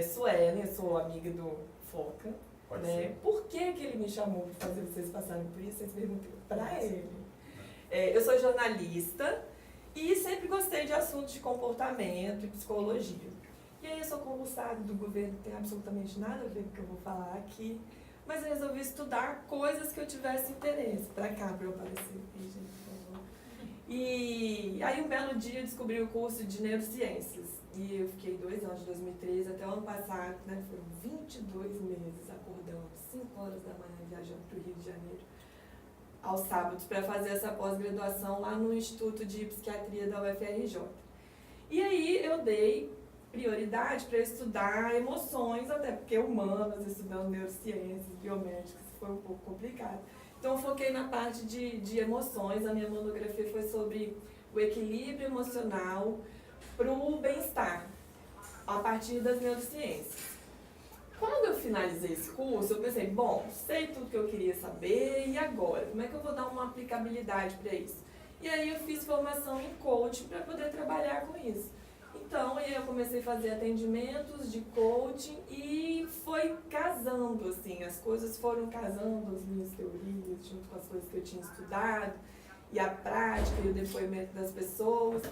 Suelen, eu sou amiga do Foca, Pode né? ser. Por que ele me chamou para fazer vocês passarem por isso? Vocês perguntam para ele. Eu sou jornalista e sempre gostei de assuntos de comportamento e psicologia. E aí eu sou concursada do governo, não tem absolutamente nada a ver com o que eu vou falar aqui, mas eu resolvi estudar coisas que eu tivesse interesse. Para cá, para eu aparecer aqui, gente, por favor. E aí um belo dia eu descobri o curso de neurociências. E eu fiquei 2 anos, de 2013 até o ano passado, né? Foram 22 meses acordando, 5 horas da manhã, viajando para o Rio de Janeiro, aos sábados, para fazer essa pós-graduação lá no Instituto de Psiquiatria da UFRJ. E aí eu dei prioridade para estudar emoções, até porque humanas, estudando neurociências, biomédicas, foi um pouco complicado. Então eu foquei na parte de emoções, a minha monografia foi sobre o equilíbrio emocional para o bem-estar, a partir das neurociências. Quando eu finalizei esse curso, eu pensei, bom, sei tudo que eu queria saber, e agora? Como é que eu vou dar uma aplicabilidade para isso? E aí eu fiz formação em coaching para poder trabalhar com isso. Então, eu comecei a fazer atendimentos de coaching e foi casando, assim, as coisas foram casando, as minhas teorias, junto com as coisas que eu tinha estudado, e a prática e o depoimento das pessoas.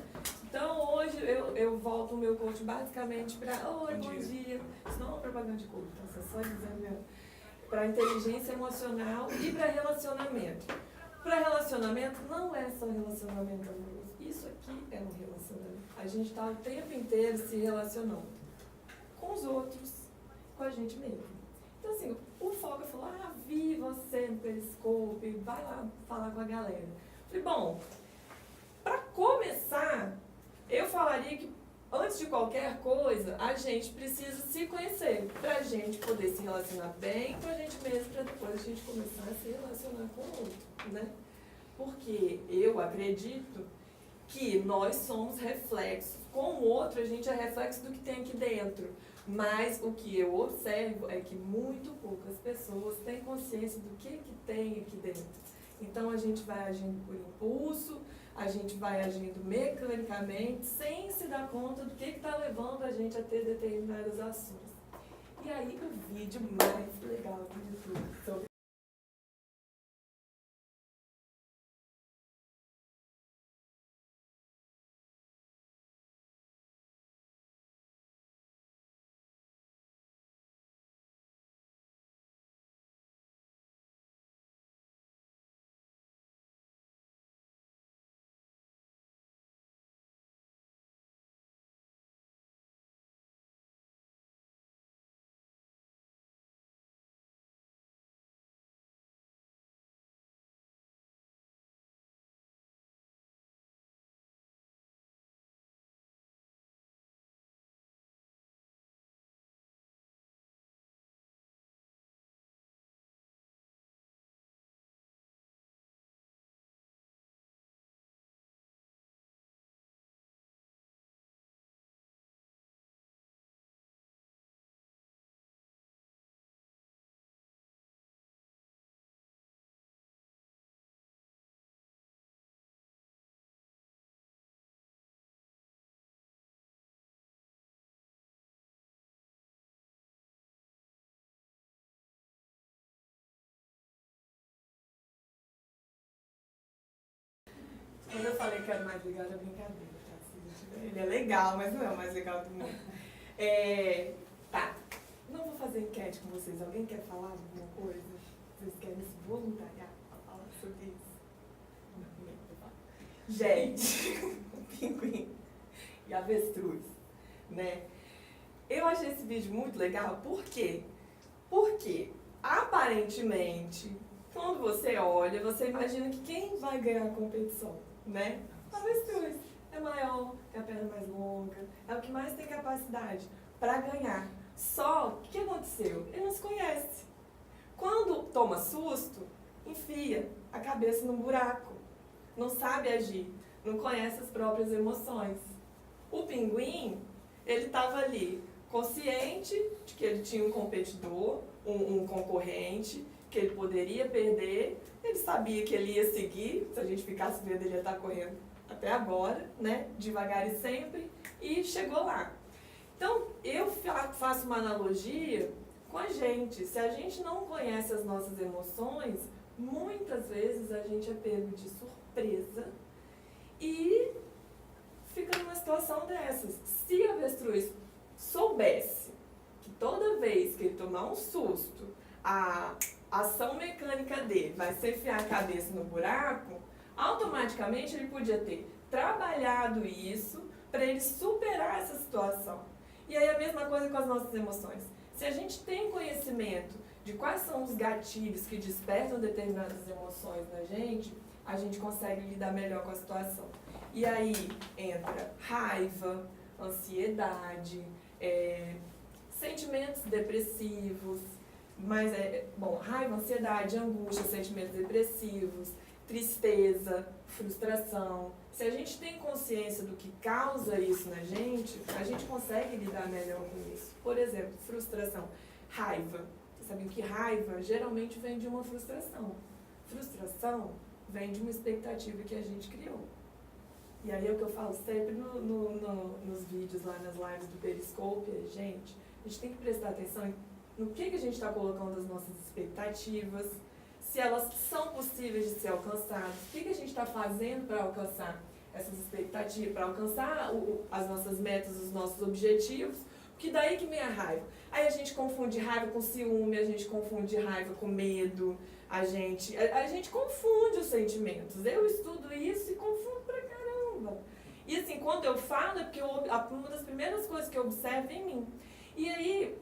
Então, hoje eu volto o meu coaching basicamente para, oi, bom dia. Isso não é uma propaganda de coaching, tá? Só dizendo para inteligência emocional e para relacionamento. Para relacionamento, não é só relacionamento amoroso. Isso aqui é um relacionamento. A gente está o tempo inteiro se relacionando com os outros, com a gente mesmo. Então, assim, o Foca falou, vi você no Periscope, vai lá falar com a galera. Falei, bom, para começar, eu falaria que antes de qualquer coisa, a gente precisa se conhecer, para a gente poder se relacionar bem com a gente mesmo, para depois a gente começar a se relacionar com o outro, né? Porque eu acredito que nós somos reflexos. Com o outro, a gente é reflexo do que tem aqui dentro. Mas o que eu observo é que muito poucas pessoas têm consciência do que tem aqui dentro. Então, a gente vai agindo por impulso, a gente vai agindo mecanicamente, sem se dar conta do que está levando a gente a ter determinadas ações. E aí, o vídeo mais legal do YouTube sobre Quando eu falei que era o mais legal, era brincadeira, tá? Ele é legal, mas não é o mais legal do mundo. Tá. Não vou fazer enquete com vocês. Alguém quer falar de alguma coisa? Vocês querem se voluntariar para falar sobre isso? Gente, pinguim e avestruz, né? Eu achei esse vídeo muito legal. Por quê? Porque, aparentemente, quando você olha, você imagina que quem vai ganhar a competição, né? A avestruz é maior, tem a perna mais longa, é o que mais tem capacidade para ganhar. Só que o que aconteceu? Ele não se conhece. Quando toma susto, enfia a cabeça num buraco, não sabe agir, não conhece as próprias emoções. O pinguim, ele estava ali consciente de que ele tinha um competidor, um concorrente, que ele poderia perder, ele sabia que ele ia seguir, se a gente ficasse vendo, ele ia estar correndo até agora, né? Devagar e sempre, e chegou lá. Então, eu faço uma analogia com a gente. Se a gente não conhece as nossas emoções, muitas vezes a gente é pego de surpresa e fica numa situação dessas. Se a avestruz soubesse que toda vez que ele tomar um susto, a ação mecânica dele vai ser enfiar a cabeça no buraco, automaticamente ele podia ter trabalhado isso para ele superar essa situação. E aí a mesma coisa com as nossas emoções. Se a gente tem conhecimento de quais são os gatilhos que despertam determinadas emoções na gente, a gente consegue lidar melhor com a situação. E aí entra raiva, ansiedade, sentimentos depressivos, raiva, ansiedade, angústia, sentimentos depressivos, tristeza, frustração. Se a gente tem consciência do que causa isso na gente, a gente consegue lidar melhor com isso. Por exemplo, frustração, raiva. Vocês sabem que raiva geralmente vem de uma frustração. Frustração vem de uma expectativa que a gente criou. E aí é o que eu falo sempre nos vídeos lá nas lives do Periscope, gente, a gente tem que prestar atenção no que a gente está colocando as nossas expectativas, se elas são possíveis de ser alcançadas, o que a gente está fazendo para alcançar essas expectativas, para alcançar as nossas metas, os nossos objetivos, porque daí que vem a raiva. Aí a gente confunde raiva com ciúme, a gente confunde raiva com medo, a gente confunde os sentimentos. Eu estudo isso e confundo pra caramba. E assim, quando eu falo, é porque uma das primeiras coisas que eu observo é em mim. E aí,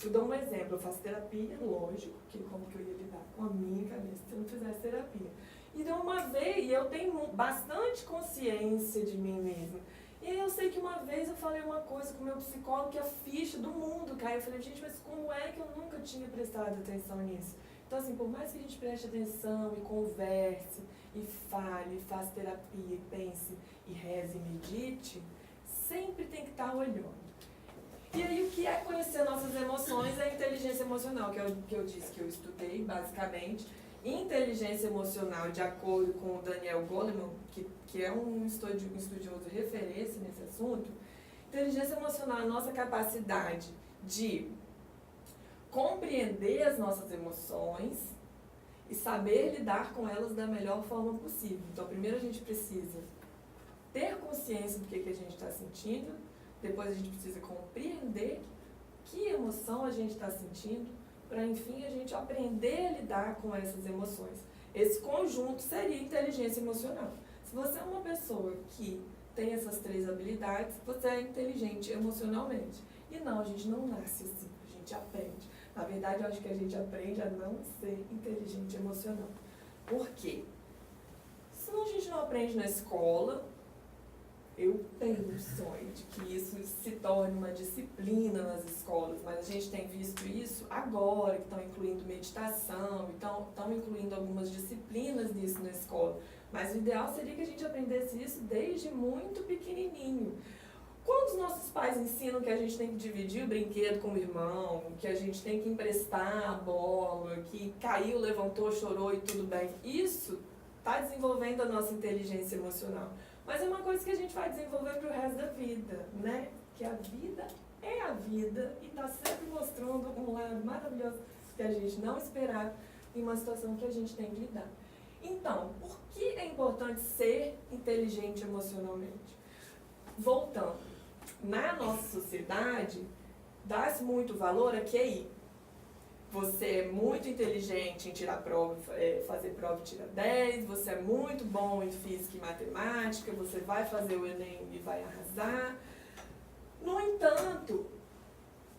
eu dou um exemplo, eu faço terapia, lógico, que como que eu ia lidar com a minha cabeça se eu não fizesse terapia. Então, uma vez, e eu tenho bastante consciência de mim mesma, e aí eu sei que uma vez eu falei uma coisa com o meu psicólogo que a ficha do mundo caiu. Eu falei, gente, mas como é que eu nunca tinha prestado atenção nisso? Então, assim, por mais que a gente preste atenção e converse, e fale, e faça terapia, e pense, e reze, e medite, sempre tem que estar olhando. E aí, o que é conhecer nossas emoções é a inteligência emocional, que é o que eu disse que eu estudei, basicamente. Inteligência emocional, de acordo com o Daniel Goleman, que é um estudioso referência nesse assunto, inteligência emocional é a nossa capacidade de compreender as nossas emoções e saber lidar com elas da melhor forma possível. Então, primeiro a gente precisa ter consciência do que a gente está sentindo, depois a gente precisa compreender que emoção a gente está sentindo, para, enfim, a gente aprender a lidar com essas emoções. Esse conjunto seria inteligência emocional. Se você é uma pessoa que tem essas três habilidades, você é inteligente emocionalmente. E não, a gente não nasce assim, a gente aprende. Na verdade, eu acho que a gente aprende a não ser inteligente emocional. Por quê? Senão a gente não aprende na escola. Eu tenho um sonho de que isso se torne uma disciplina nas escolas, mas a gente tem visto isso agora, que estão incluindo meditação, estão incluindo algumas disciplinas nisso na escola. Mas o ideal seria que a gente aprendesse isso desde muito pequenininho. Quando os nossos pais ensinam que a gente tem que dividir o brinquedo com o irmão, que a gente tem que emprestar a bola, que caiu, levantou, chorou e tudo bem, isso está desenvolvendo a nossa inteligência emocional. Mas é uma coisa que a gente vai desenvolver para o resto da vida, né? Que a vida é a vida e está sempre mostrando um lado maravilhoso que a gente não esperava em uma situação que a gente tem que lidar. Então, por que é importante ser inteligente emocionalmente? Voltando, na nossa sociedade, dá-se muito valor a QI. Você é muito inteligente em tirar prova, fazer prova e tirar 10, você é muito bom em física e matemática, você vai fazer o Enem e vai arrasar. No entanto,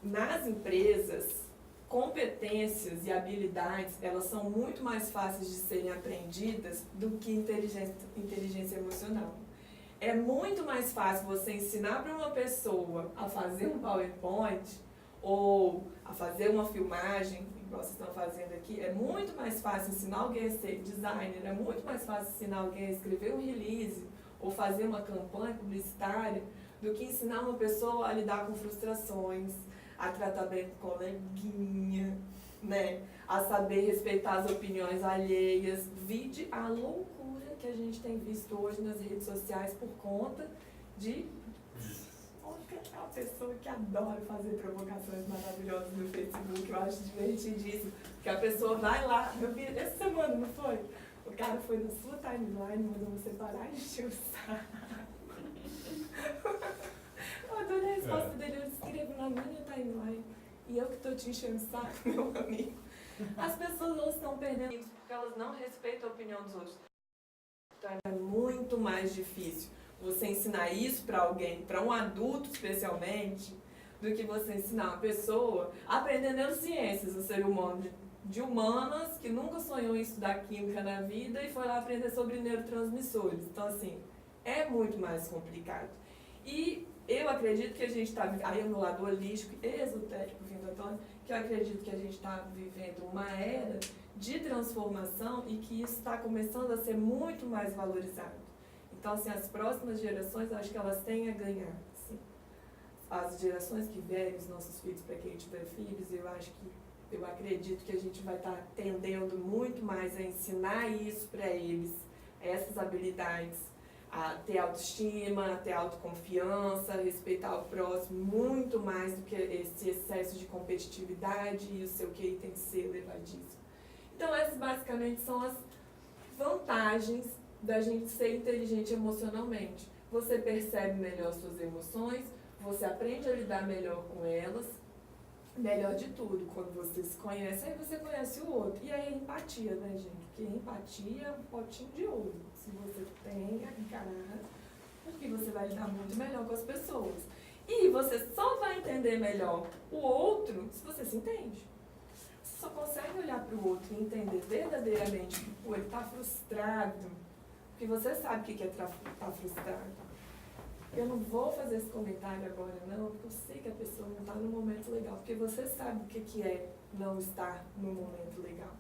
nas empresas, competências e habilidades, elas são muito mais fáceis de serem aprendidas do que inteligência emocional. É muito mais fácil você ensinar para uma pessoa a fazer um PowerPoint ou a fazer uma filmagem, igual vocês estão fazendo aqui. É muito mais fácil ensinar alguém a ser designer, é muito mais fácil ensinar alguém a escrever um release ou fazer uma campanha publicitária do que ensinar uma pessoa a lidar com frustrações, a tratar bem com coleguinha, né? A saber respeitar as opiniões alheias. Vide a loucura que a gente tem visto hoje nas redes sociais por conta de aquela pessoa que adora fazer provocações maravilhosas no Facebook, eu acho divertidíssimo. Porque a pessoa vai lá, eu vi essa semana, não foi? O cara foi na sua timeline, mandou você parar de encher o saco. Eu adorei a resposta dele, eu escrevo na minha timeline. E eu que estou te enchendo o saco, meu amigo. As pessoas não estão perdendo isso porque elas não respeitam a opinião dos outros. Então é muito mais difícil você ensinar isso para alguém, para um adulto especialmente, do que você ensinar uma pessoa a aprender neurociências, um ser humano de humanas que nunca sonhou em estudar química na vida e foi lá aprender sobre neurotransmissores. Então, assim, é muito mais complicado. E eu acredito que a gente está vivendo, aí é o meu lado holístico e esotérico vindo à tona, que eu acredito que a gente está vivendo uma era de transformação e que isso está começando a ser muito mais valorizado. Então, assim, as próximas gerações, eu acho que elas têm a ganhar. Assim. As gerações que vierem, os nossos filhos, para quem tiver filhos, eu acredito que a gente vai estar tendendo muito mais a ensinar isso para eles, essas habilidades, a ter autoestima, a ter autoconfiança, a respeitar o próximo, muito mais do que esse excesso de competitividade e o seu QI tem que ser elevadíssimo. Então, essas basicamente são as vantagens da gente ser inteligente emocionalmente. Você percebe melhor suas emoções, você aprende a lidar melhor com elas, melhor de tudo, quando você se conhece, aí você conhece o outro. E aí a empatia, né, gente? Porque empatia é um potinho de ouro. Se você tem a encarar, porque você vai lidar muito melhor com as pessoas. E você só vai entender melhor o outro se você se entende. Você só consegue olhar para o outro e entender verdadeiramente que ele está frustrado, porque você sabe o que é estar frustrado. Eu não vou fazer esse comentário agora, não, porque eu sei que a pessoa não está no momento legal, porque você sabe o que é não estar no momento legal.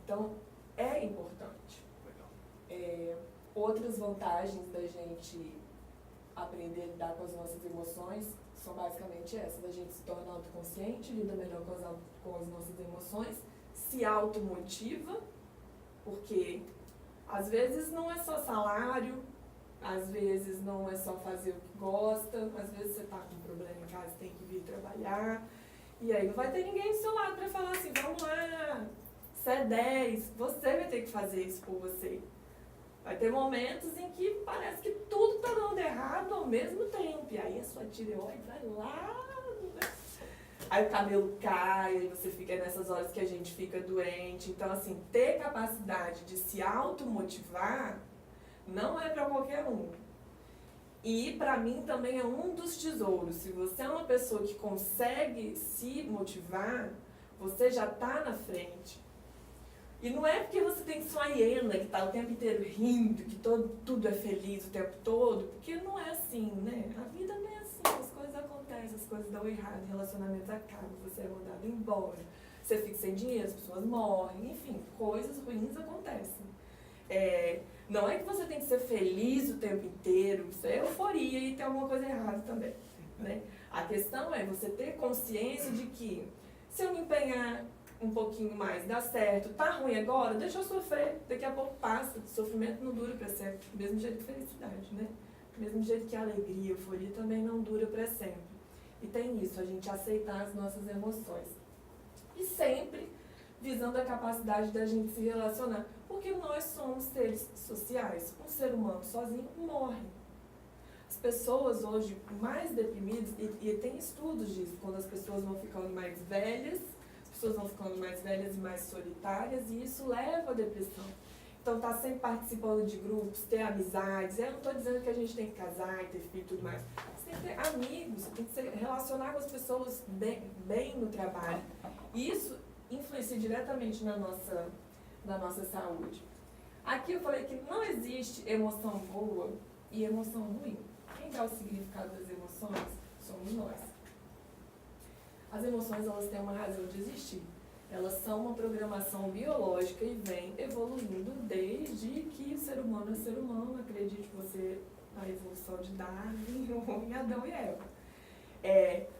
Então, é importante. Outras vantagens da gente aprender a lidar com as nossas emoções são basicamente essas: a gente se torna autoconsciente, lida melhor com as nossas emoções, se automotiva, porque às vezes não é só salário, às vezes não é só fazer o que gosta, às vezes você está com um problema em casa e tem que vir trabalhar, e aí não vai ter ninguém do seu lado para falar assim, vamos lá, você é 10, você vai ter que fazer isso por você. Vai ter momentos em que parece que tudo está dando errado ao mesmo tempo, e aí a sua tireoide vai lá, aí o cabelo cai, aí você fica nessas horas que a gente fica doente. Então, assim, ter capacidade de se automotivar não é para qualquer um. E para mim também é um dos tesouros. Se você é uma pessoa que consegue se motivar, você já está na frente. E não é porque você tem sua hiena que está o tempo inteiro rindo, que tudo é feliz o tempo todo, porque não é assim, né? A vida não é assim, as coisas acontecem, as coisas dão errado, relacionamentos acabam, você é mandado embora, você fica sem dinheiro, as pessoas morrem, enfim, coisas ruins acontecem. Não é que você tem que ser feliz o tempo inteiro, isso é euforia e tem alguma coisa errada também, né? A questão é você ter consciência de que se eu me empenhar um pouquinho mais, dá certo, tá ruim agora, deixa eu sofrer, daqui a pouco passa, o sofrimento não dura para sempre, do mesmo jeito que felicidade, né? Do mesmo jeito que a alegria, a euforia também não dura para sempre. E tem isso, a gente aceitar as nossas emoções. E sempre visando a capacidade da gente se relacionar, porque nós somos seres sociais. Um ser humano sozinho morre. As pessoas hoje mais deprimidas, e tem estudos disso, quando as pessoas vão ficando mais velhas, as pessoas vão ficando mais velhas e mais solitárias, e isso leva à depressão. Então, tá sempre participando de grupos, ter amizades. Eu não estou dizendo que a gente tem que casar e ter filho e tudo mais. Você tem que ter amigos, você tem que se relacionar com as pessoas bem no trabalho. E isso influencia diretamente na nossa saúde. Aqui eu falei que não existe emoção boa e emoção ruim. Quem dá o significado das emoções somos nós. As emoções, elas têm uma razão de existir. Elas são uma programação biológica e vem evoluindo desde que o ser humano é ser humano. Acredite você na evolução de Darwin, em Adão e Eva.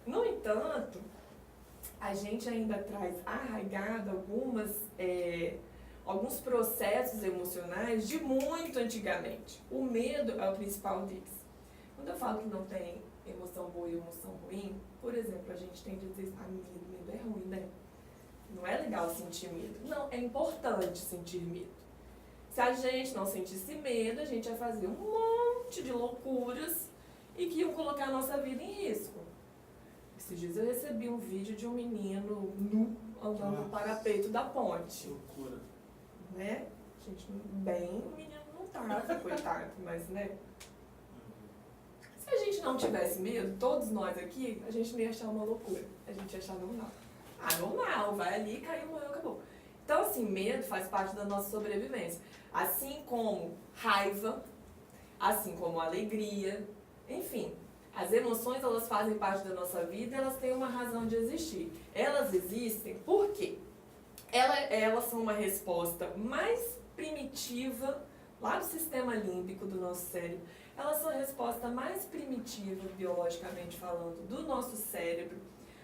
No entanto, a gente ainda traz arraigado alguns processos emocionais de muito antigamente. O medo é o principal deles. Quando eu falo que não tem emoção boa e emoção ruim, por exemplo, a gente tem de dizer, medo é ruim, né? Não é legal sentir medo. Não, é importante sentir medo. Se a gente não sentisse medo, a gente ia fazer um monte de loucuras e que iam colocar a nossa vida em risco. Esses dias eu recebi um vídeo de um menino nu andando no parapeito da ponte. Loucura. Né? Gente, bem, o menino não tava, coitado, mas né? Se a gente não tivesse medo, todos nós aqui, a gente não ia achar uma loucura. A gente ia achar normal. Ah, normal, vai ali, caiu, morreu, acabou. Então, assim, medo faz parte da nossa sobrevivência. Assim como raiva, assim como alegria, enfim. As emoções, elas fazem parte da nossa vida e elas têm uma razão de existir. Elas existem por quê? Elas são uma resposta mais primitiva, lá do sistema límbico do nosso cérebro. Elas são a resposta mais primitiva, biologicamente falando, do nosso cérebro,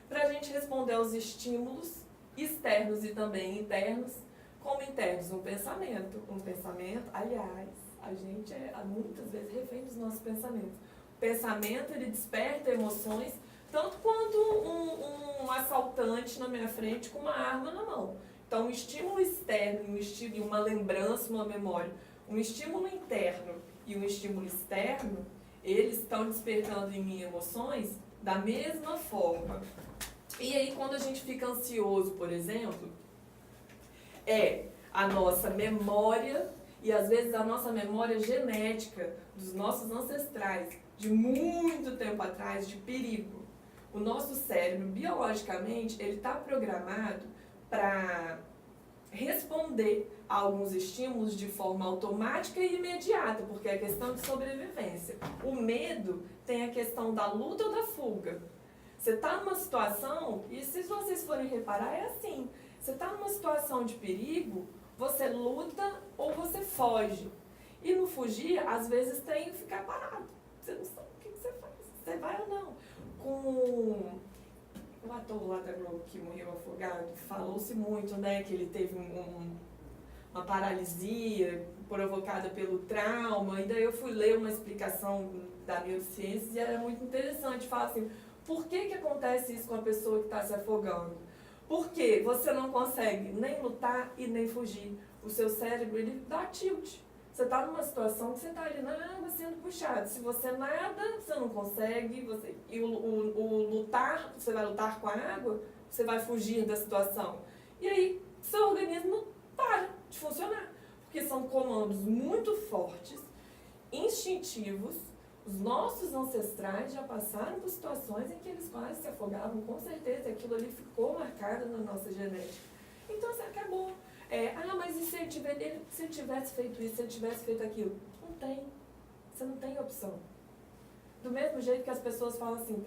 para a gente responder aos estímulos externos e também internos. Como internos, um pensamento. Um pensamento, aliás, a gente é muitas vezes refém dos nossos pensamentos. O pensamento, ele desperta emoções, tanto quanto um assaltante na minha frente com uma arma na mão. Então, um estímulo externo e uma lembrança, uma memória, um estímulo interno e um estímulo externo, eles estão despertando em mim emoções da mesma forma. E aí, quando a gente fica ansioso, por exemplo, é a nossa memória, e às vezes a nossa memória genética dos nossos ancestrais, de muito tempo atrás, de perigo. O nosso cérebro, biologicamente, ele está programado para responder a alguns estímulos de forma automática e imediata, porque é questão de sobrevivência. O medo tem a questão da luta ou da fuga. Você está numa situação, e se vocês forem reparar, é assim. Você está numa situação de perigo, você luta ou você foge. E no fugir, às vezes tem que ficar parado. Você não sabe o que você faz. Você vai ou não. Com o ator lá da Globo que morreu afogado, falou-se muito, né, que ele teve uma paralisia provocada pelo trauma. E daí eu fui ler uma explicação da neurociência e era muito interessante. Fala assim, por que acontece isso com a pessoa que está se afogando? Porque você não consegue nem lutar e nem fugir. O seu cérebro, ele dá tilt. Você está numa situação que você está ali na água sendo puxado. Se você nada, você não consegue. E o lutar, você vai lutar com a água, você vai fugir da situação. E aí, seu organismo para de funcionar. Porque são comandos muito fortes, instintivos. Os nossos ancestrais já passaram por situações em que eles quase se afogavam, com certeza. Aquilo ali ficou marcado na nossa genética. Então, você acabou. Mas e se ele tivesse feito isso, se ele tivesse feito aquilo? Não tem. Você não tem opção. Do mesmo jeito que as pessoas falam assim,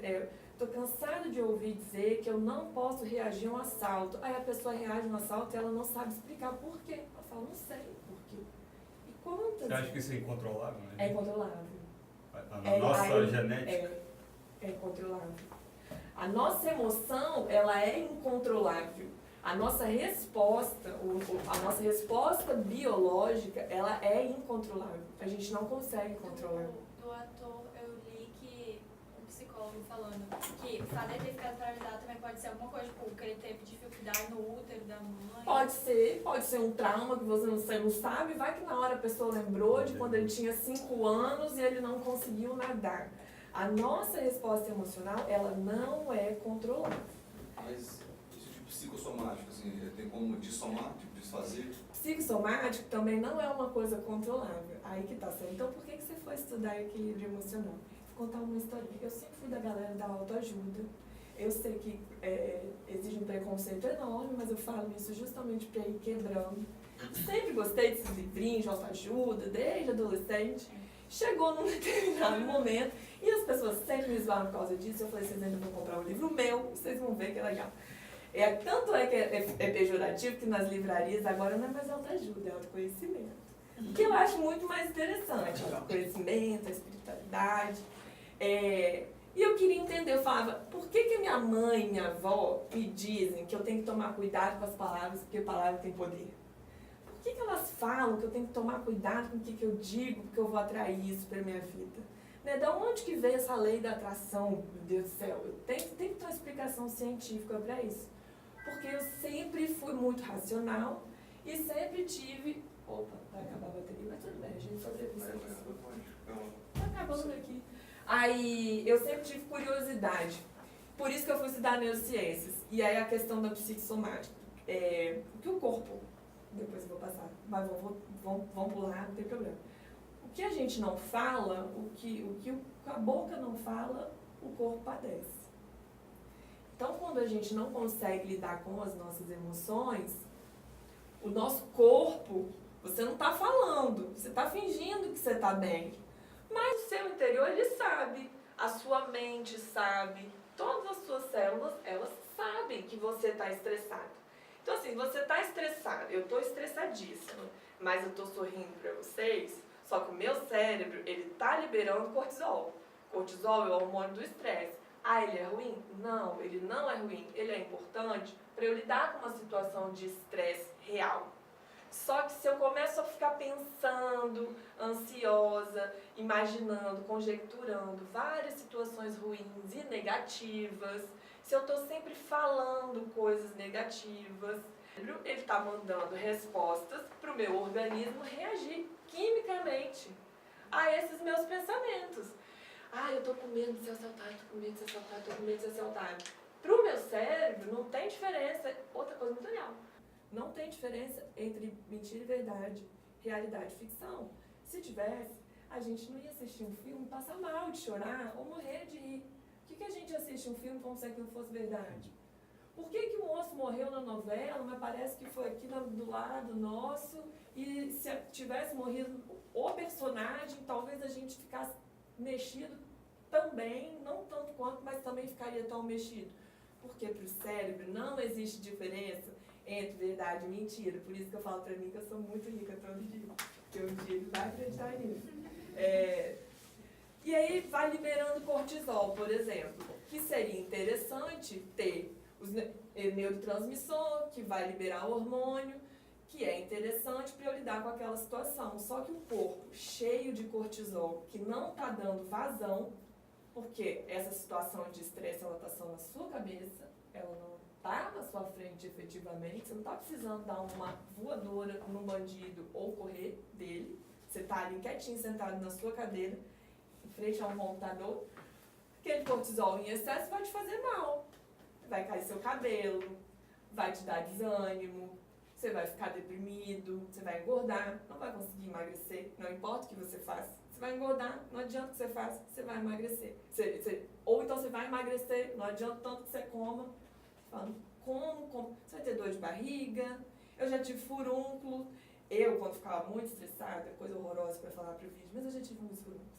estou cansada de ouvir dizer que eu não posso reagir a um assalto. Aí a pessoa reage a um assalto e ela não sabe explicar por quê. Ela fala, não sei por quê. E quantas? Você acha que isso é incontrolável? Né? É incontrolável. A nossa genética? É incontrolável. A nossa emoção, ela é incontrolável. A nossa resposta, a nossa resposta biológica, ela é incontrolável. A gente não consegue controlar. Do ator, eu li que um psicólogo falando que o fato de ter ficado paralisado também pode ser alguma coisa, tipo, que ele teve dificuldade no útero da mãe. Pode ser um trauma que você não sabe. Vai que na hora a pessoa lembrou de quando ele tinha 5 anos e ele não conseguiu nadar. A nossa resposta emocional, ela não é controlada. Mas psicossomático, assim, tem como dissomar, desfazer? Psicossomático também não é uma coisa controlável. Aí que tá certo. Então, por que você foi estudar equilíbrio emocional? Vou contar uma historinha. Eu sempre fui da galera da autoajuda. Eu sei que exige um preconceito enorme, mas eu falo isso justamente para ir quebrando. Sempre gostei desses livrinhos de autoajuda, desde adolescente. Chegou num determinado momento e as pessoas sempre me zoaram por causa disso. Eu falei, vocês ainda vão comprar um livro meu, vocês vão ver que é legal. Tanto é que é pejorativo que nas livrarias agora não é mais autoajuda, é autoconhecimento. O que eu acho muito mais interessante, o autoconhecimento, a espiritualidade. E eu queria entender, eu falava, por que minha mãe e minha avó me dizem que eu tenho que tomar cuidado com as palavras, porque a palavra tem poder? Por que elas falam que eu tenho que tomar cuidado com o que eu digo, porque eu vou atrair isso para a minha vida? Né? Da onde que veio essa lei da atração? Meu Deus do céu, tem que ter uma explicação científica para isso. Porque eu sempre fui muito racional e sempre tive... Opa, vai acabar a bateria, mas tudo bem, a gente sobrevive. Tá acabando aqui. Aí, eu sempre tive curiosidade. Por isso que eu fui estudar neurociências. E aí a questão da psicossomática. O que o corpo... Depois eu vou passar, mas vamos pular, não tem problema. O que a gente não fala, o que a boca não fala, o corpo padece. Então, quando a gente não consegue lidar com as nossas emoções, o nosso corpo, você não está falando, você está fingindo que você está bem. Mas o seu interior, ele sabe, a sua mente sabe, todas as suas células, elas sabem que você está estressado. Então, assim, você está estressado, eu estou estressadíssima, mas eu estou sorrindo para vocês, só que o meu cérebro, ele está liberando cortisol. Cortisol é o hormônio do estresse. Ah, ele é ruim? Não, ele não é ruim. Ele é importante para eu lidar com uma situação de estresse real. Só que se eu começo a ficar pensando, ansiosa, imaginando, conjecturando várias situações ruins e negativas, se eu estou sempre falando coisas negativas, ele está mandando respostas para o meu organismo reagir quimicamente a esses meus pensamentos. Ah, eu estou com medo de ser assaltado, estou com medo de ser assaltado, estou com medo de ser assaltado. Para o meu cérebro não tem diferença, outra coisa muito legal, não tem diferença entre mentira e verdade, realidade e ficção. Se tivesse, a gente não ia assistir um filme, passar mal de chorar ou morrer de rir. Por que a gente assiste um filme como se aquilo fosse verdade? Por que o moço morreu na novela, mas parece que foi aqui do lado nosso, e se tivesse morrido o personagem, talvez a gente ficasse mexido também, não tanto quanto, mas também ficaria tão mexido. Porque para o cérebro não existe diferença entre verdade e mentira. Por isso que eu falo para mim que eu sou muito rica todo dia, porque um dia ele vai acreditar nisso. E aí vai liberando cortisol, por exemplo, que seria interessante ter os neurotransmissor, que vai liberar o hormônio, que é interessante para eu lidar com aquela situação. Só que o corpo cheio de cortisol, que não está dando vazão, porque essa situação de estresse, ela está só na sua cabeça, ela não está na sua frente efetivamente, você não está precisando dar uma voadora no bandido ou correr dele, você está ali quietinho, sentado na sua cadeira, em frente a um computador, aquele cortisol em excesso vai te fazer mal. Vai cair seu cabelo, vai te dar desânimo, você vai ficar deprimido, você vai engordar, não vai conseguir emagrecer, não importa o que você faça. Você vai engordar, não adianta o que você faça, você vai emagrecer. Ou então você vai emagrecer, não adianta tanto que você coma. Falando, como? Você vai ter dor de barriga. Eu já tive furúnculo. Eu, quando ficava muito estressada, coisa horrorosa para falar para o vídeo, mas eu já tive muitos furúnculos.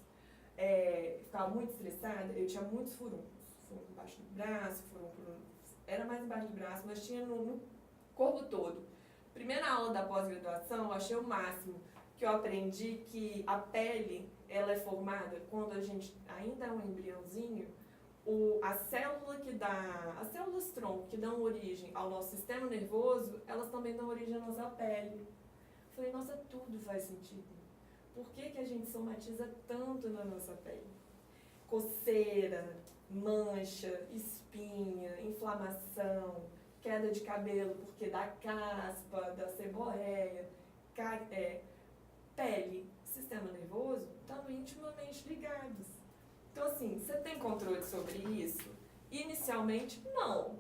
Ficava muito estressada, eu tinha muitos furúnculos. Furúnculo embaixo do braço, furúnculo... Era mais embaixo do braço, mas tinha no corpo todo. Primeira aula da pós-graduação, eu achei o máximo, que eu aprendi que a pele, ela é formada, quando a gente ainda é um embriãozinho, as células tronco que dão origem ao nosso sistema nervoso, elas também dão origem à nossa pele. Eu falei, nossa, tudo faz sentido. Por que a gente somatiza tanto na nossa pele? Coceira, mancha, espinha, inflamação, queda de cabelo porque da caspa, da seborreia, pele, sistema nervoso, estão intimamente ligados. Então, assim, você tem controle sobre isso? Inicialmente, não.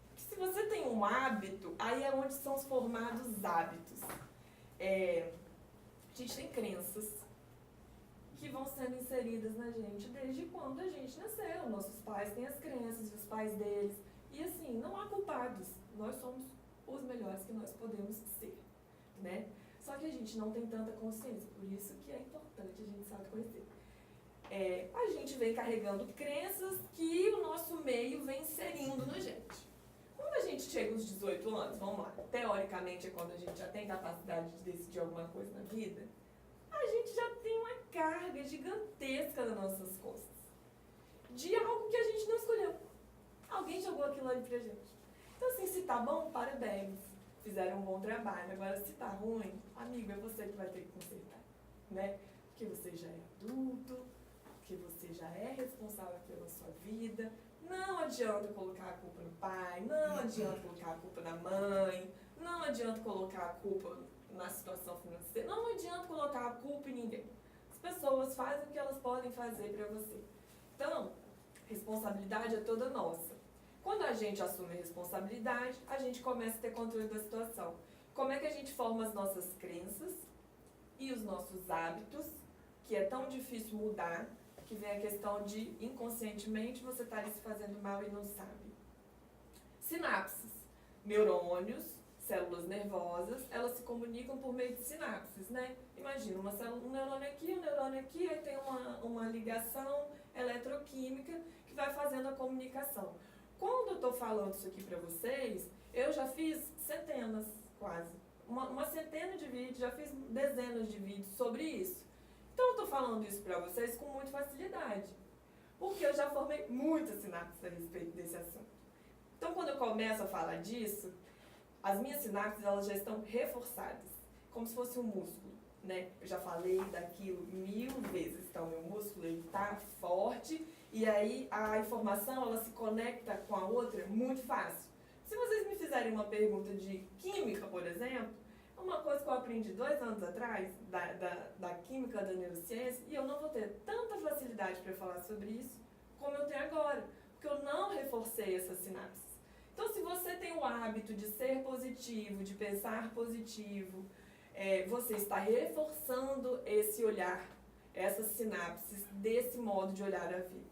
Porque se você tem um hábito, aí é onde são formados os hábitos. A gente tem crenças que vão sendo inseridas na gente desde quando a gente nasceu. Nossos pais têm as crenças, os pais deles. E assim, não há culpados. Nós somos os melhores que nós podemos ser, né? Só que a gente não tem tanta consciência, por isso que é importante a gente se autoconhecer. A gente vem carregando crenças que o nosso meio vem inserindo na gente. Quando a gente chega aos 18 anos, vamos lá, teoricamente é quando a gente já tem capacidade de decidir alguma coisa na vida, a gente já tem uma carga gigantesca nas nossas costas de algo que a gente não escolheu. Alguém jogou aquilo ali pra gente. Então, assim, se tá bom, parabéns. Fizeram um bom trabalho. Agora, se tá ruim, amigo, é você que vai ter que consertar, né? Porque você já é adulto, porque você já é responsável pela sua vida. Não adianta colocar a culpa no pai, não adianta colocar a culpa na mãe, não adianta colocar a culpa na situação financeira, não adianta colocar a culpa em ninguém. As pessoas fazem o que elas podem fazer para você. Então, responsabilidade é toda nossa. Quando a gente assume a responsabilidade, a gente começa a ter controle da situação. Como é que a gente forma as nossas crenças e os nossos hábitos, que é tão difícil mudar, que vem a questão de, inconscientemente, você está ali se fazendo mal e não sabe. Sinapses. Neurônios, células nervosas, elas se comunicam por meio de sinapses, né? Imagina, um neurônio aqui, aí tem uma ligação eletroquímica que vai fazendo a comunicação. Quando eu estou falando isso aqui para vocês, eu já fiz centenas, quase. Uma centena de vídeos, já fiz dezenas de vídeos sobre isso. Então eu estou falando isso para vocês com muita facilidade, porque eu já formei muitas sinapses a respeito desse assunto. Então quando eu começo a falar disso, as minhas sinapses elas já estão reforçadas, como se fosse um músculo, né? Eu já falei daquilo 1000 vezes, então meu músculo está forte e aí a informação ela se conecta com a outra muito fácil. Se vocês me fizerem uma pergunta de química, por exemplo, uma coisa que eu aprendi 2 anos atrás, da química da neurociência, e eu não vou ter tanta facilidade para falar sobre isso como eu tenho agora, porque eu não reforcei essas sinapses. Então, se você tem o hábito de ser positivo, de pensar positivo, você está reforçando esse olhar, essas sinapses, desse modo de olhar a vida.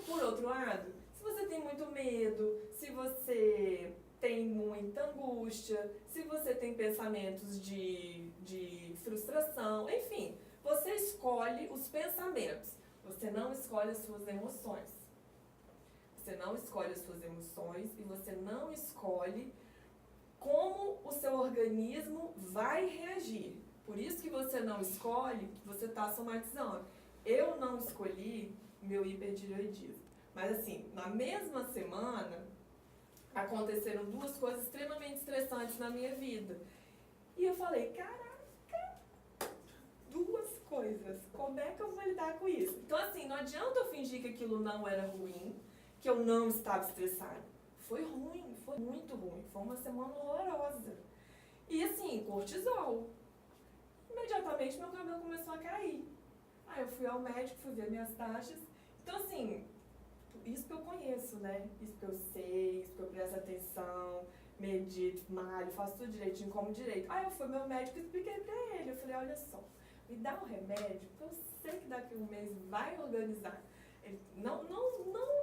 Por outro lado, se você tem muito medo, se você tem muita angústia, se você tem pensamentos de frustração, enfim, você escolhe os pensamentos, você não escolhe as suas emoções. Você não escolhe as suas emoções e você não escolhe como o seu organismo vai reagir. Por isso que você não escolhe, você está somatizando. Eu não escolhi meu hipertireoidismo, mas assim, na mesma semana, aconteceram 2 coisas extremamente estressantes na minha vida. E eu falei, caraca, 2 coisas, como é que eu vou lidar com isso? Então assim, não adianta eu fingir que aquilo não era ruim, que eu não estava estressada. Foi ruim, foi muito ruim, foi uma semana horrorosa. E assim, cortisol. Imediatamente meu cabelo começou a cair. Aí eu fui ao médico, fui ver minhas taxas. Então assim, isso que eu conheço, né? Isso que eu sei, isso que eu presto atenção, medito, malho, faço tudo direitinho, como direito. Aí eu fui ao meu médico e expliquei pra ele. Eu falei, olha só, me dá um remédio, porque eu sei que daqui a um mês vai organizar. Ele, não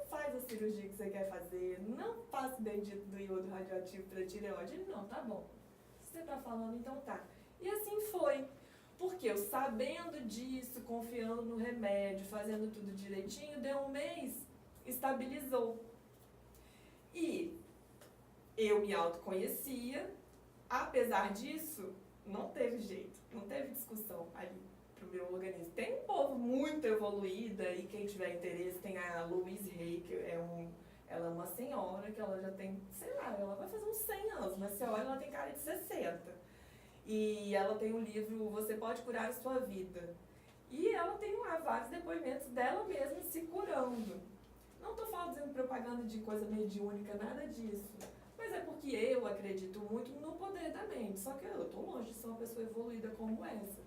faz a cirurgia que você quer fazer, não faça o bendito do iodo radioativo para tireoide. Ele, não, tá bom. Se você tá falando, então tá. E assim foi. Porque eu sabendo disso, confiando no remédio, fazendo tudo direitinho, deu um mês, estabilizou. E eu me autoconhecia, apesar disso, não teve jeito, não teve discussão ali pro meu organismo. Tem um povo muito evoluída e quem tiver interesse tem a Louise Hay, que ela é uma senhora que ela já tem, sei lá, ela vai fazer uns 100 anos, mas você olha, ela tem cara de 60. E ela tem um livro, Você Pode Curar a Sua Vida. E ela tem lá vários depoimentos dela mesma se curando. Não estou fazendo propaganda de coisa mediúnica, nada disso. Mas é porque eu acredito muito no poder da mente. Só que eu estou longe de ser uma pessoa evoluída como essa.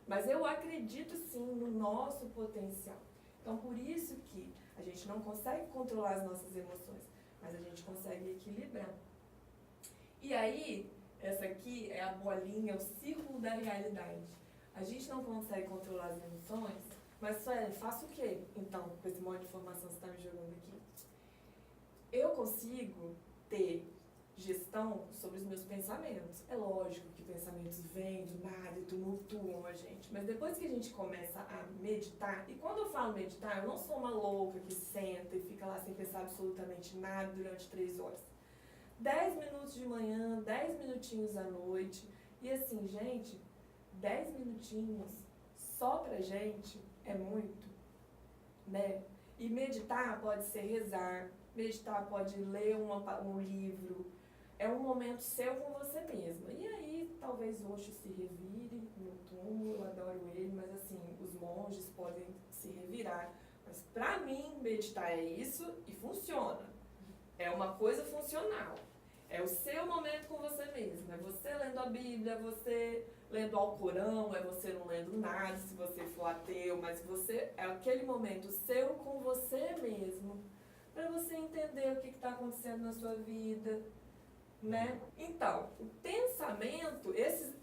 Mas eu acredito sim no nosso potencial. Então por isso que a gente não consegue controlar as nossas emoções, mas a gente consegue equilibrar. E aí, essa aqui é a bolinha, o círculo da realidade. A gente não consegue controlar as emoções, mas Sueli, faço o quê? Então, com esse monte de informação que você está me jogando aqui. Eu consigo ter gestão sobre os meus pensamentos. É lógico que pensamentos vêm do nada e tumultuam a gente, mas depois que a gente começa a meditar, e quando eu falo meditar, eu não sou uma louca que senta e fica lá sem pensar absolutamente nada durante 3 horas. 10 minutos de manhã, 10 minutinhos à noite, e assim, gente, 10 minutinhos só pra gente é muito, né? E meditar pode ser rezar, meditar pode ler um livro, é um momento seu com você mesma. E aí, talvez Osho se revire no túmulo, eu adoro ele, mas assim, os monges podem se revirar. Mas pra mim, meditar é isso e funciona. É uma coisa funcional. É o seu momento com você mesmo. É você lendo a Bíblia, é você lendo o Alcorão, é você não lendo nada, se você for ateu, mas você é aquele momento seu com você mesmo, para você entender o que está acontecendo na sua vida, né? Então, o pensamento,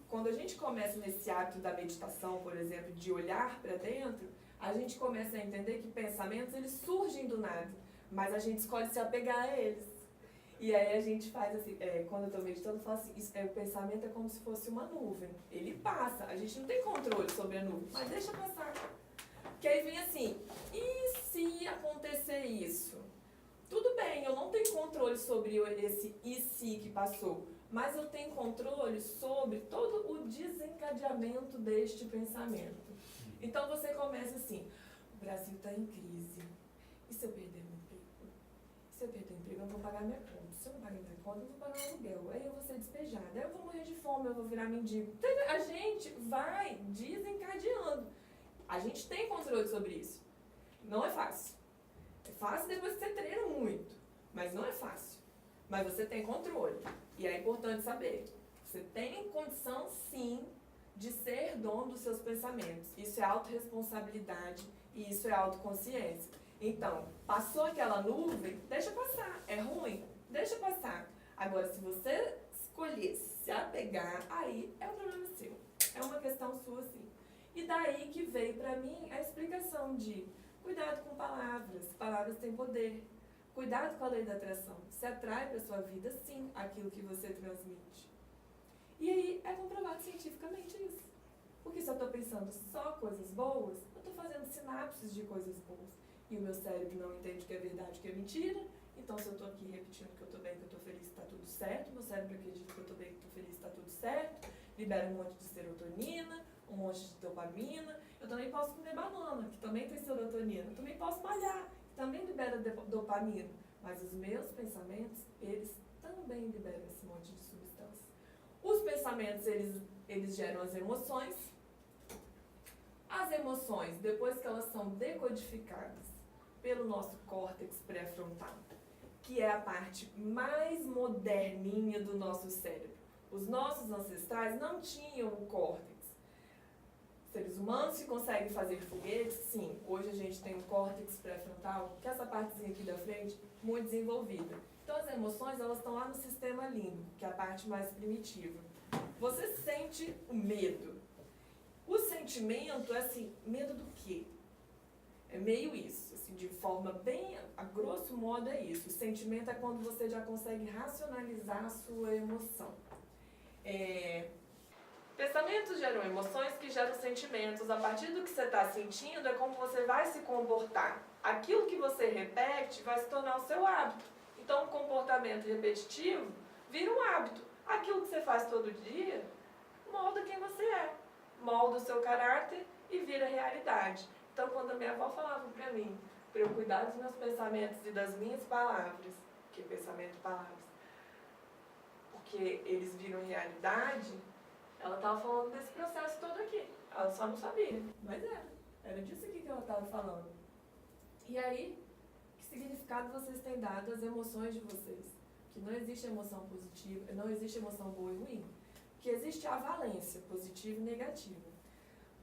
quando a gente começa nesse hábito da meditação, por exemplo, de olhar para dentro, a gente começa a entender que pensamentos, eles surgem do nada, mas a gente escolhe se apegar a eles. E aí a gente faz assim, quando eu estou meditando, eu falo assim, o pensamento é como se fosse uma nuvem. Ele passa, a gente não tem controle sobre a nuvem, mas deixa passar. Porque aí vem assim, e se acontecer isso? Tudo bem, eu não tenho controle sobre esse e se que passou, mas eu tenho controle sobre todo o desencadeamento deste pensamento. Então você começa assim, o Brasil está em crise, e se eu perder meu emprego? Se eu perder o emprego, eu não vou pagar minha conta. Se eu não pagar minha conta, eu vou pagar o aluguel. Aí eu vou ser despejada, aí eu vou morrer de fome, eu vou virar mendigo. A gente vai desencadeando. A gente tem controle sobre isso. Não é fácil. É fácil depois que você treina muito, mas não é fácil. Mas você tem controle. E é importante saber. Você tem condição, sim, de ser dono dos seus pensamentos. Isso é autorresponsabilidade e isso é autoconsciência. Então, passou aquela nuvem, deixa passar. É ruim? Deixa passar. Agora, se você escolher se apegar, aí é um problema seu. É uma questão sua, sim. E daí que veio pra mim a explicação de cuidado com palavras. Palavras têm poder. Cuidado com a lei da atração. Se atrai para sua vida, sim, aquilo que você transmite. E aí é comprovado cientificamente isso. Porque se eu estou pensando só coisas boas, eu estou fazendo sinapses de coisas boas. E o meu cérebro não entende o que é verdade, o que é mentira. Então, se eu estou aqui repetindo que eu estou bem, que eu estou feliz, está tudo certo. Meu cérebro acredita que eu estou bem, que estou feliz, está tudo certo. Libera um monte de serotonina, um monte de dopamina. Eu também posso comer banana, que também tem serotonina. Eu também posso malhar, que também libera dopamina. Mas os meus pensamentos, eles também liberam esse monte de substância. Os pensamentos, eles geram as emoções. As emoções, depois que elas são decodificadas pelo nosso córtex pré-frontal, que é a parte mais moderninha do nosso cérebro. Os nossos ancestrais não tinham o córtex. Seres humanos que conseguem fazer foguetes, sim. Hoje a gente tem o córtex pré-frontal, que é essa partezinha aqui da frente, muito desenvolvida. Então as emoções, elas estão lá no sistema límbico, que é a parte mais primitiva. Você sente o medo. O sentimento é assim, medo do quê? É meio isso, assim, de forma bem, a grosso modo é isso. O sentimento é quando você já consegue racionalizar a sua emoção. Pensamentos geram emoções que geram sentimentos. A partir do que você está sentindo é como você vai se comportar. Aquilo que você repete vai se tornar o seu hábito. Então, o comportamento repetitivo vira um hábito. Aquilo que você faz todo dia molda quem você é. Molda o seu caráter e vira realidade. Então, quando a minha avó falava pra mim, para eu cuidar dos meus pensamentos e das minhas palavras, que pensamento e palavras, porque eles viram realidade, ela estava falando desse processo todo aqui. Ela só não sabia, mas era disso aqui que ela estava falando. E aí, que significado vocês têm dado às emoções de vocês? Que não existe emoção positiva, não existe emoção boa e ruim. Que existe a valência, positiva e negativa.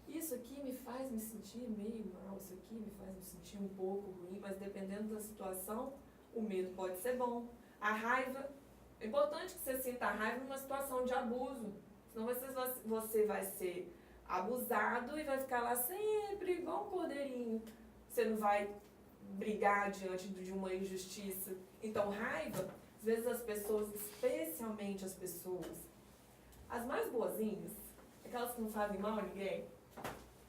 Isso aqui me faz me sentir meio mal, isso aqui me faz me sentir um pouco ruim, mas dependendo da situação, o medo pode ser bom. A raiva, é importante que você sinta a raiva numa situação de abuso, senão você vai ser abusado e vai ficar lá sempre igual um cordeirinho. Você não vai brigar diante de uma injustiça. Então, raiva, às vezes as pessoas, especialmente as pessoas, as mais boazinhas, aquelas que não fazem mal a ninguém,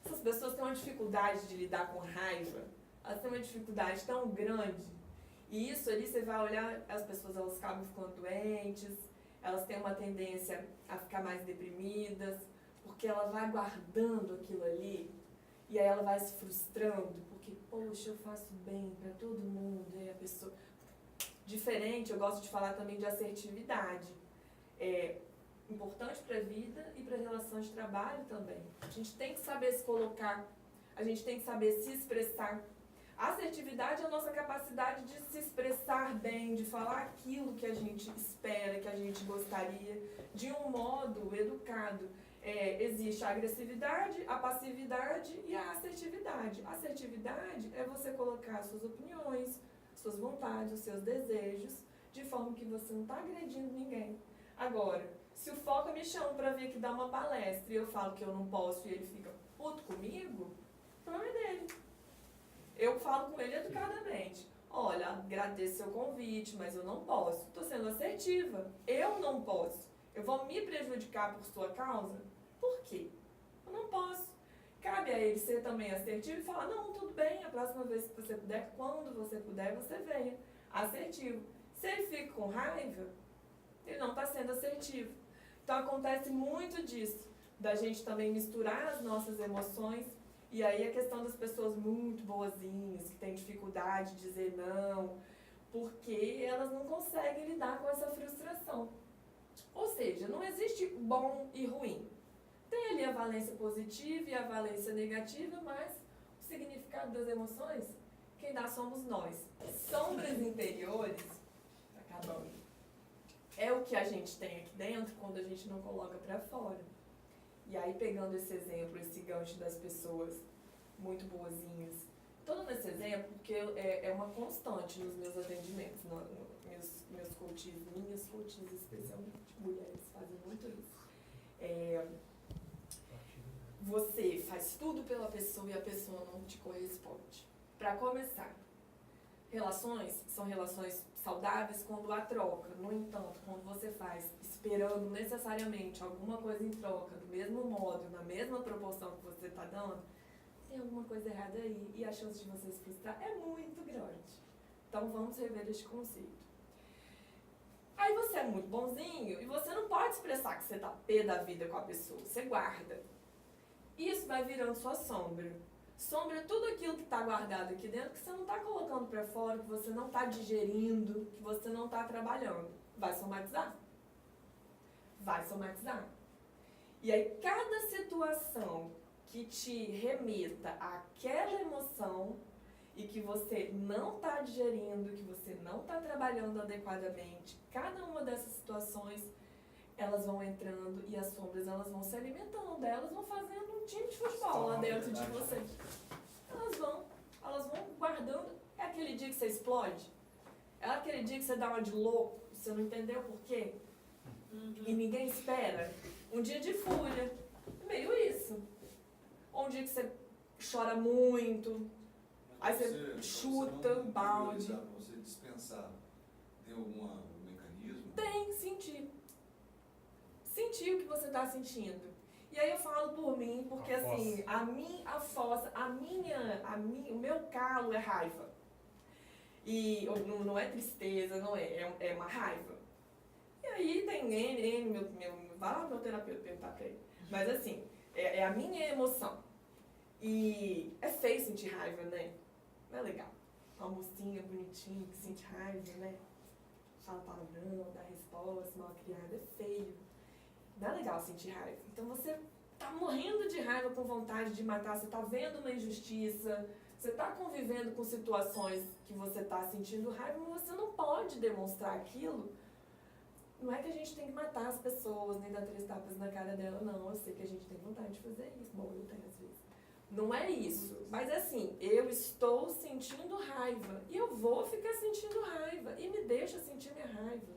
essas pessoas têm uma dificuldade de lidar com raiva, elas têm uma dificuldade tão grande. E isso ali, você vai olhar, as pessoas elas acabam ficando doentes, elas têm uma tendência a ficar mais deprimidas, porque ela vai guardando aquilo ali, e aí ela vai se frustrando, porque, poxa, eu faço bem para todo mundo, e aí a pessoa Diferente, eu gosto de falar também de assertividade. É importante para a vida e para relações de trabalho também. A gente tem que saber se colocar, a gente tem que saber se expressar. A assertividade é a nossa capacidade de se expressar bem, de falar aquilo que a gente espera, que a gente gostaria, de um modo educado. Existe a agressividade, a passividade e a assertividade. A assertividade é você colocar suas opiniões, suas vontades, os seus desejos, de forma que você não está agredindo ninguém. Agora, se o Foca me chama para vir aqui dar uma palestra e eu falo que eu não posso e ele fica puto comigo, o problema é dele. Eu falo com ele educadamente. Olha, agradeço seu convite, mas eu não posso. Estou sendo assertiva. Eu não posso. Eu vou me prejudicar por sua causa? Por quê? Eu não posso. Cabe a ele ser também assertivo e falar, não, tudo bem, a próxima vez que você puder, quando você puder, você venha. Assertivo. Se ele fica com raiva, ele não está sendo assertivo. Então acontece muito disso, da gente também misturar as nossas emoções. E aí a questão das pessoas muito boazinhas, que têm dificuldade de dizer não, porque elas não conseguem lidar com essa frustração. Ou seja, não existe bom e ruim. Tem ali a valência positiva e a valência negativa, mas o significado das emoções, quem dá somos nós. Sombras interiores, acabando, é o que a gente tem aqui dentro quando a gente não coloca para fora. E aí, pegando esse exemplo, esse gancho das pessoas muito boazinhas, todo esse exemplo, porque é uma constante nos meus atendimentos, meus coaches, minhas coaches especialmente, mulheres fazem muito isso. Você faz tudo pela pessoa e a pessoa não te corresponde. Para começar, relações são relações saudáveis quando há troca. No entanto, quando você faz esperando necessariamente alguma coisa em troca, do mesmo modo, na mesma proporção que você está dando, tem alguma coisa errada aí e a chance de você se frustrar é muito grande. Então vamos rever este conceito. Aí você é muito bonzinho e você não pode expressar que você está pé da vida com a pessoa, você guarda. Isso vai virando sua sombra. Sombra é tudo aquilo que está guardado aqui dentro, que você não está colocando para fora, que você não está digerindo, que você não está trabalhando. Vai somatizar. Vai somatizar. E aí, cada situação que te remeta àquela emoção e que você não está digerindo, que você não está trabalhando adequadamente, cada uma dessas situações, elas vão entrando e as sombras elas vão se alimentando, elas vão fazendo um time de futebol lá dentro de você. Elas vão guardando. É aquele dia que você explode? É aquele dia que você dá uma de louco, você não entendeu por quê? E ninguém espera? Um dia de fúria. É meio isso. Ou um dia que você chora muito, aí você chuta um balde. Pra você dispensar, tem algum mecanismo? Tem, sentir. Sentir o que você está sentindo. E aí eu falo por mim, porque assim, o meu calo é raiva. E não é tristeza, não é uma raiva. E aí tem vai lá meu terapeuta perguntar pra ele. Mas assim, é a minha emoção. E é feio sentir raiva, né? Não é legal. Uma mocinha bonitinha que sente raiva, né? Fala palavrão, dá resposta, mal criada, é feio. Não é legal sentir raiva. Então você tá morrendo de raiva, com vontade de matar, você tá vendo uma injustiça, você tá convivendo com situações que você tá sentindo raiva, mas você não pode demonstrar aquilo. Não é que a gente tem que matar as pessoas, nem dar 3 tapas na cara dela, não. Eu sei que a gente tem vontade de fazer isso. Bom, eu tenho às vezes. Não é isso. Mas assim, eu estou sentindo raiva. E eu vou ficar sentindo raiva. E me deixa sentir minha raiva.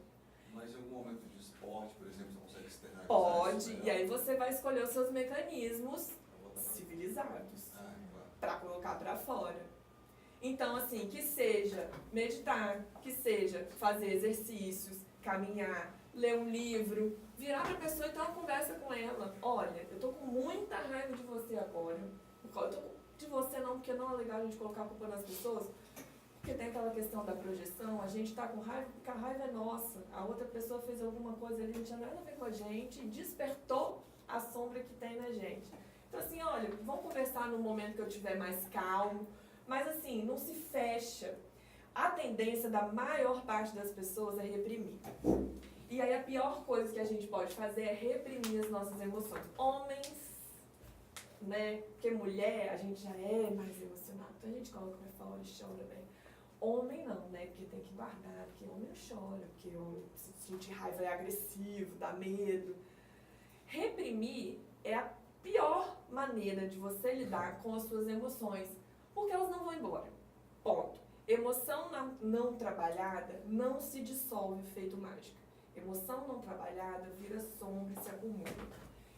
Mas em algum momento de esporte, por exemplo, você consegue externalizar? Pode. E aí você vai escolher os seus mecanismos civilizados. Para colocar para fora. Então, assim, que seja meditar, que seja fazer exercícios, caminhar, ler um livro, virar para a pessoa e ter uma conversa com ela. Olha, eu tô com muita raiva de você agora. Eu tô de você não, porque não é legal a gente colocar a culpa nas pessoas. Porque tem aquela questão da projeção, a gente tá com raiva porque a raiva é nossa. A outra pessoa fez alguma coisa ali, não tinha nada a ver com a gente e despertou a sombra que tem na gente. Então assim, olha, vamos conversar no momento que eu estiver mais calmo, mas assim, não se fecha. a tendência da maior parte das pessoas é reprimir. E aí a pior coisa que a gente pode fazer é reprimir as nossas emoções. Homens, né? Porque mulher, a gente já é mais emocionado. Então a gente coloca pra fora e chora bem. Homem não, né? Porque tem que guardar, porque homem não chora, porque homem se sentir raiva é agressivo, dá medo. Reprimir é a pior maneira de você lidar com as suas emoções, porque elas não vão embora. Ponto. Emoção não trabalhada não se dissolve feito mágica. Emoção não trabalhada vira sombra e se acumula.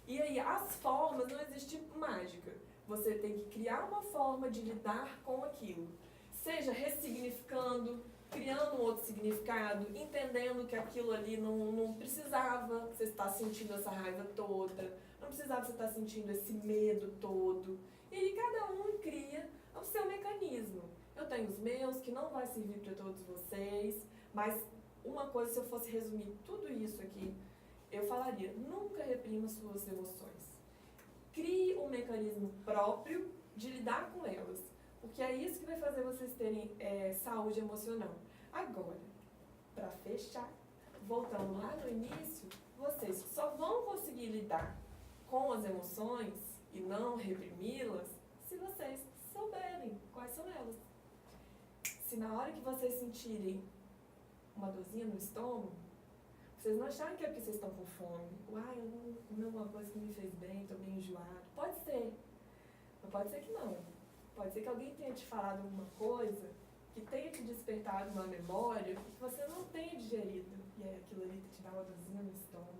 E aí, as formas, não existe mágica. Você tem que criar uma forma de lidar com aquilo. Seja ressignificando, criando um outro significado, entendendo que aquilo ali não precisava você estar sentindo essa raiva toda, não precisava você estar sentindo esse medo todo. E aí cada um cria o seu mecanismo. Eu tenho os meus, que não vai servir para todos vocês, mas uma coisa, se eu fosse resumir tudo isso aqui, eu falaria, nunca reprima suas emoções. Crie um mecanismo próprio de lidar com elas, porque é isso que vai fazer vocês terem saúde emocional. Agora, para fechar, voltando lá no início, vocês só vão conseguir lidar com as emoções e não reprimi-las se vocês souberem quais são elas. Se na hora que vocês sentirem uma dorzinha no estômago, vocês não acharem que é porque vocês estão com fome. Uai, eu não comi uma coisa que me fez bem, estou meio enjoado. Pode ser, mas pode ser que não. Pode ser que alguém tenha te falado alguma coisa que tenha te despertado uma memória que você não tenha digerido. E aí aquilo ali te dá uma dorzinha no estômago.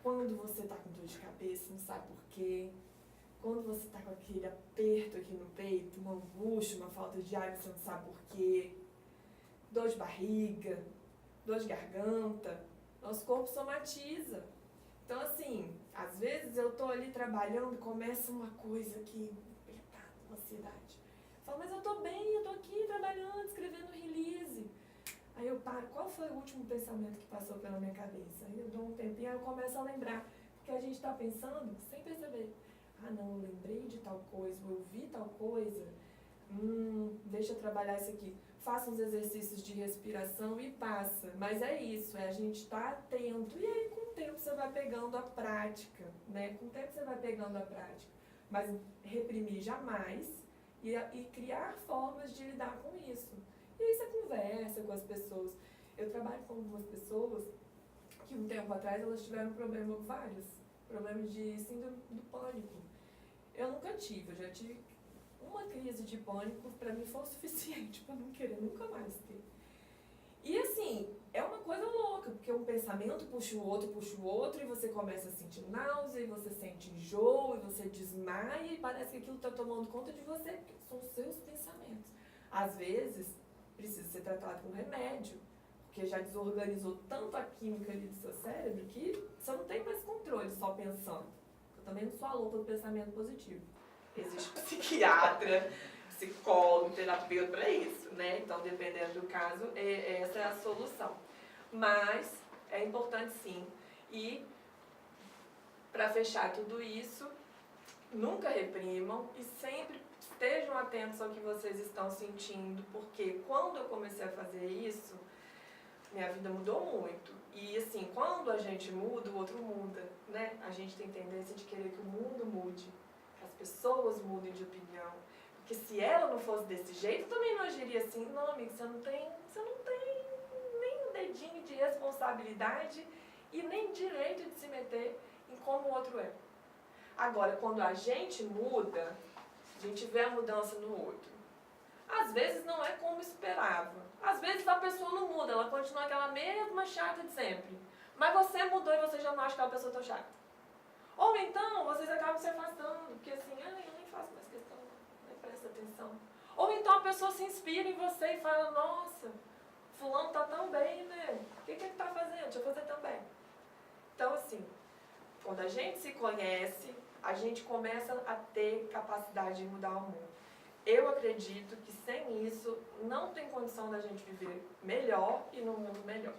Quando você está com dor de cabeça, não sabe por quê. Quando você está com aquele aperto aqui no peito, uma angústia, uma falta de ar, você não sabe por quê. Dor de barriga, dor de garganta, nosso corpo somatiza. Então, assim, às vezes eu tô ali trabalhando e começa uma coisa aqui, apertada, uma ansiedade. Eu falo, mas eu tô bem, eu tô aqui trabalhando, escrevendo release. Aí eu paro, qual foi o último pensamento que passou pela minha cabeça? Aí eu dou um tempinho, aí eu começo a lembrar. Porque a gente tá pensando sem perceber. Ah, não, eu lembrei de tal coisa, eu vi tal coisa. Deixa eu trabalhar isso aqui. Faça uns exercícios de respiração e passa. Mas é isso, a gente estar atento. E aí, com o tempo, você vai pegando a prática, né? Com o tempo, você vai pegando a prática. Mas reprimir jamais e criar formas de lidar com isso. E aí, você conversa com as pessoas. Eu trabalho com algumas pessoas que, um tempo atrás, elas tiveram vários problemas de síndrome do pânico. Eu nunca tive, eu já tive uma crise de pânico, pra mim foi o suficiente pra não querer nunca mais ter. E assim, é uma coisa louca, porque um pensamento puxa o outro, e você começa a sentir náusea, e você sente enjoo, e você desmaia, e parece que aquilo tá tomando conta de você, porque são os seus pensamentos. Às vezes, precisa ser tratado com remédio, porque já desorganizou tanto a química ali do seu cérebro, que você não tem mais controle só pensando. Eu também não sou a louca do pensamento positivo. Existe psiquiatra, psicólogo, terapeuta para isso, né? Então, dependendo do caso, essa é a solução. Mas é importante sim. E, para fechar tudo isso, nunca reprimam e sempre estejam atentos ao que vocês estão sentindo, porque quando eu comecei a fazer isso, minha vida mudou muito. E assim, quando a gente muda, o outro muda, né? A gente tem tendência de querer que o mundo mude, que as pessoas mudem de opinião. Porque se ela não fosse desse jeito, também não agiria assim. Não, amigo, você não tem nem um dedinho de responsabilidade e nem direito de se meter em como o outro é. Agora, quando a gente muda, a gente vê a mudança no outro. Às vezes não é como esperava. Às vezes a pessoa não muda, ela continua aquela mesma chata de sempre. Mas você mudou e você já não acha aquela pessoa tão chata. Ou então, vocês acabam se afastando, porque assim, eu nem faço mais questão, nem presta atenção. Ou então a pessoa se inspira em você e fala, nossa, fulano tá tão bem, né? O que ele tá fazendo? Deixa eu fazer também. Então assim, quando a gente se conhece, a gente começa a ter capacidade de mudar o mundo. Eu acredito que sem isso não tem condição da gente viver melhor e num mundo melhor.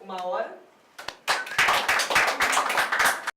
1 hora.